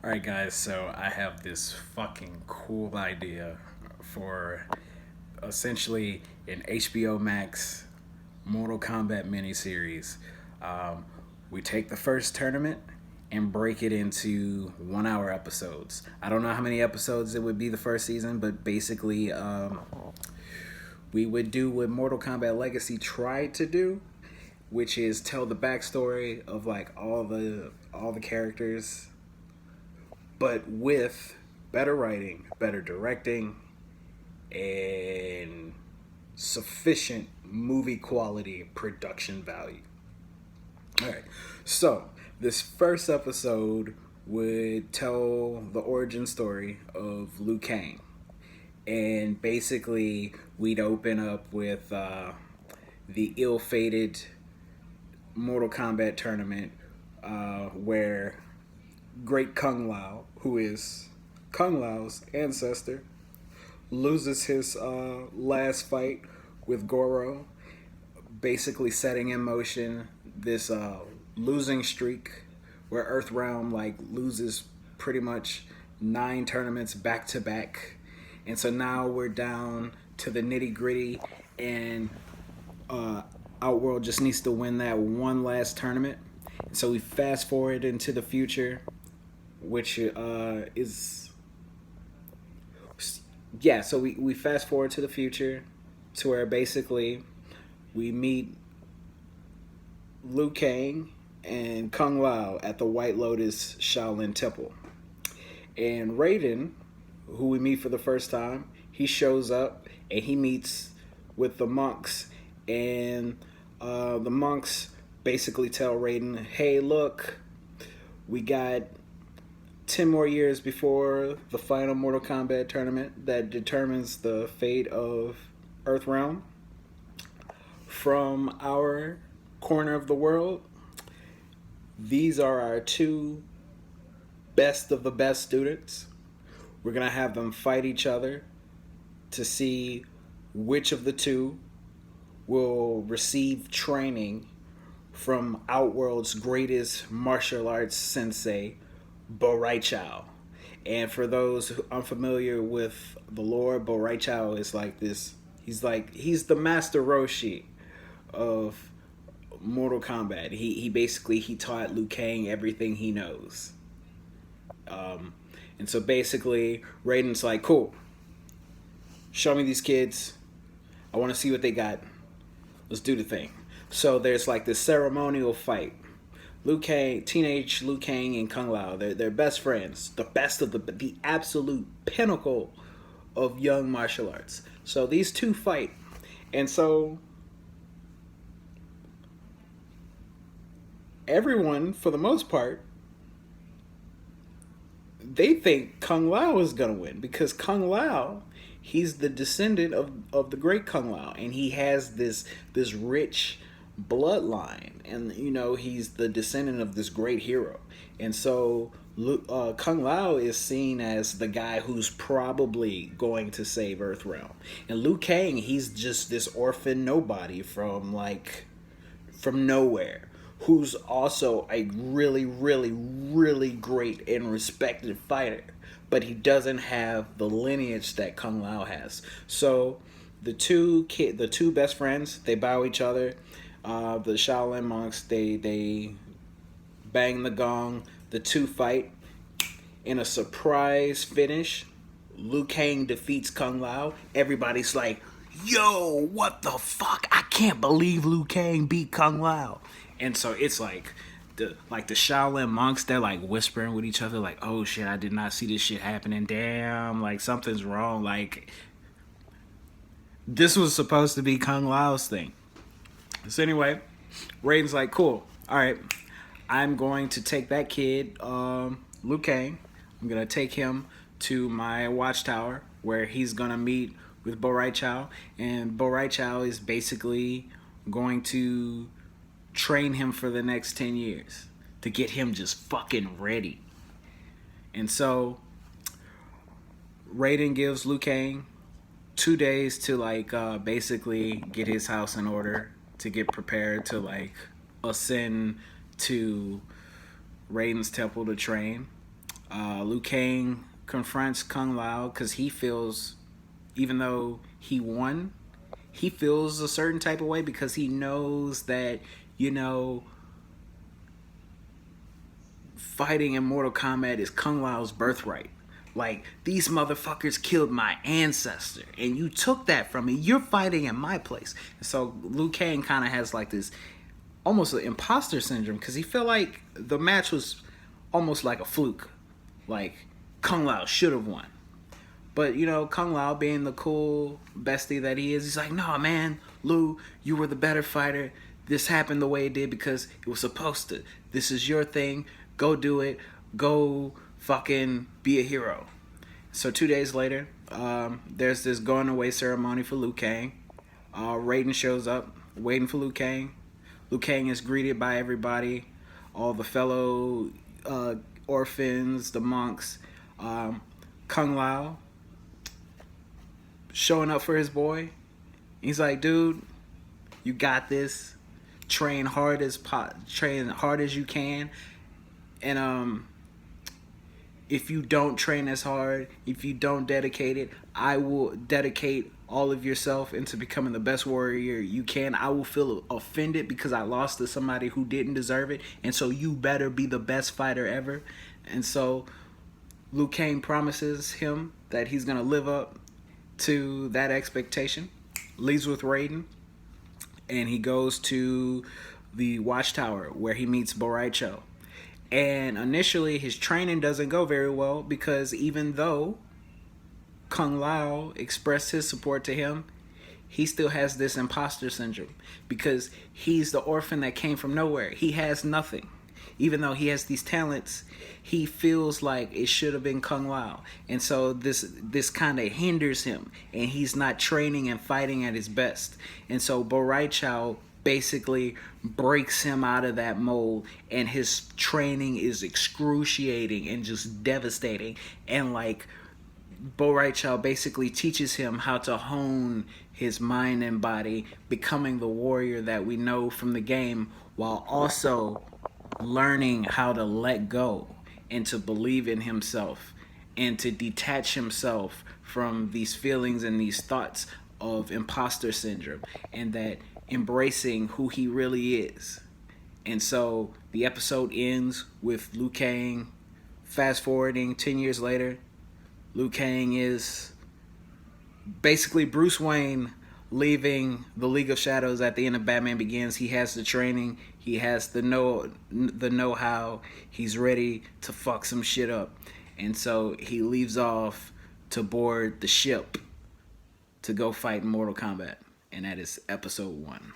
Alright, guys, so I have this fucking cool idea for essentially an HBO Max Mortal Kombat miniseries. Um, we take the first tournament and break it into 1 hour episodes. I don't know how many episodes it would be the first season, but basically, we would do what Mortal Kombat Legacy tried to do, which is tell the backstory of like all the characters, but with better writing, better directing, and sufficient movie quality production value. All right. So, this first episode would tell the origin story of Liu Kang. And basically, we'd open up with the ill fated Mortal Kombat tournament where Great Kung Lao, who is Kung Lao's ancestor, loses his last fight with Goro, basically setting in motion this losing streak where Earthrealm like loses pretty much 9 tournaments back to back, and so now we're down to the nitty gritty, and Outworld just needs to win that one last tournament. So we fast forward into the future, which is yeah. So we fast forward to the future to where basically we meet Liu Kang and Kung Lao at the White Lotus Shaolin Temple. And Raiden, who we meet for the first time, he shows up and he meets with the monks. And the monks basically tell Raiden, hey, look, we got 10 more years before the final Mortal Kombat tournament that determines the fate of Earthrealm. From our corner of the world, these are our two best of the best students. We're going to have them fight each other to see which of the two will receive training from Outworld's greatest martial arts sensei, Bo Rai Chow. And for those who are unfamiliar with the lore, Bo Rai Chow is like this. He's the Master Roshi of Mortal Kombat. He basically he taught Liu Kang everything he knows. And so basically, Raiden's like, cool. Show me these kids. I want to see what they got. Let's do the thing. So there's like this ceremonial fight. Liu Kang, teenage Liu Kang and Kung Lao, they're best friends. The best of the absolute pinnacle of young martial arts. So these two fight. And so everyone, for the most part, they think Kung Lao is going to win because Kung Lao, he's the descendant of the great Kung Lao, and he has this rich bloodline, and he's the descendant of this great hero. And so Kung Lao is seen as the guy who's probably going to save Earthrealm, and Liu Kang, he's just this orphan nobody from nowhere, who's also a really, really, really great and respected fighter, but he doesn't have the lineage that Kung Lao has. So the two best friends, they bow each other. The Shaolin monks, they bang the gong. The two fight in a surprise finish. Liu Kang defeats Kung Lao. Everybody's like, yo, what the fuck? I can't believe Liu Kang beat Kung Lao. And so it's like the Shaolin monks, they're like whispering with each other, like, oh shit, I did not see this shit happening. Damn, like something's wrong. Like this was supposed to be Kung Lao's thing. So anyway, Raiden's like, cool. All right, I'm going to take that kid, Liu Kang. I'm gonna take him to my watchtower where he's gonna meet with Bo Rai Chow, and Bo Rai Chow is basically going to train him for the next 10 years to get him just fucking ready. And so Raiden gives Liu Kang 2 days to basically get his house in order, to get prepared to ascend to Raiden's temple to train. Liu Kang confronts Kung Lao because he feels, even though he won, he feels a certain type of way because he knows that, you know, fighting in Mortal Kombat is Kung Lao's birthright. Like, these motherfuckers killed my ancestor, and you took that from me. You're fighting in my place. And so Liu Kang kind of has like this almost an imposter syndrome because he felt like the match was almost like a fluke. Like, Kung Lao should have won. But, you know, Kung Lao, being the cool bestie that he is, he's like, nah, man, Liu, you were the better fighter. This happened the way it did because it was supposed to. This is your thing. Go do it. Go fucking be a hero. So 2 days later, there's this going away ceremony for Liu Kang. Raiden shows up, waiting for Liu Kang. Liu Kang is greeted by everybody, all the fellow orphans, the monks. Kung Lao showing up for his boy. He's like, dude, you got this. Train hard as you can, and if you don't train as hard, if you don't dedicate it, I will dedicate all of yourself into becoming the best warrior you can. I will feel offended because I lost to somebody who didn't deserve it, and so you better be the best fighter ever. And so Liu Kang promises him that he's gonna live up to that expectation. Leaves with Raiden, and he goes to the Watchtower where he meets Boraicho. And initially, his training doesn't go very well because even though Kung Lao expressed his support to him, he still has this imposter syndrome because he's the orphan that came from nowhere. He has nothing. Even though he has these talents, he feels like it should have been Kung Lao. And so this kind of hinders him, and he's not training and fighting at his best. And so Boraicho basically breaks him out of that mold, and his training is excruciating and just devastating. And like, Boraicho basically teaches him how to hone his mind and body, becoming the warrior that we know from the game, while also learning how to let go and to believe in himself and to detach himself from these feelings and these thoughts of imposter syndrome, and that embracing who he really is. And so the episode ends with Liu Kang, fast forwarding 10 years later, Liu Kang is basically Bruce Wayne leaving the League of Shadows at the end of Batman Begins. He has the training, he has the know-how, he's ready to fuck some shit up. And so he leaves off to board the ship to go fight in Mortal Kombat. And that is episode 1.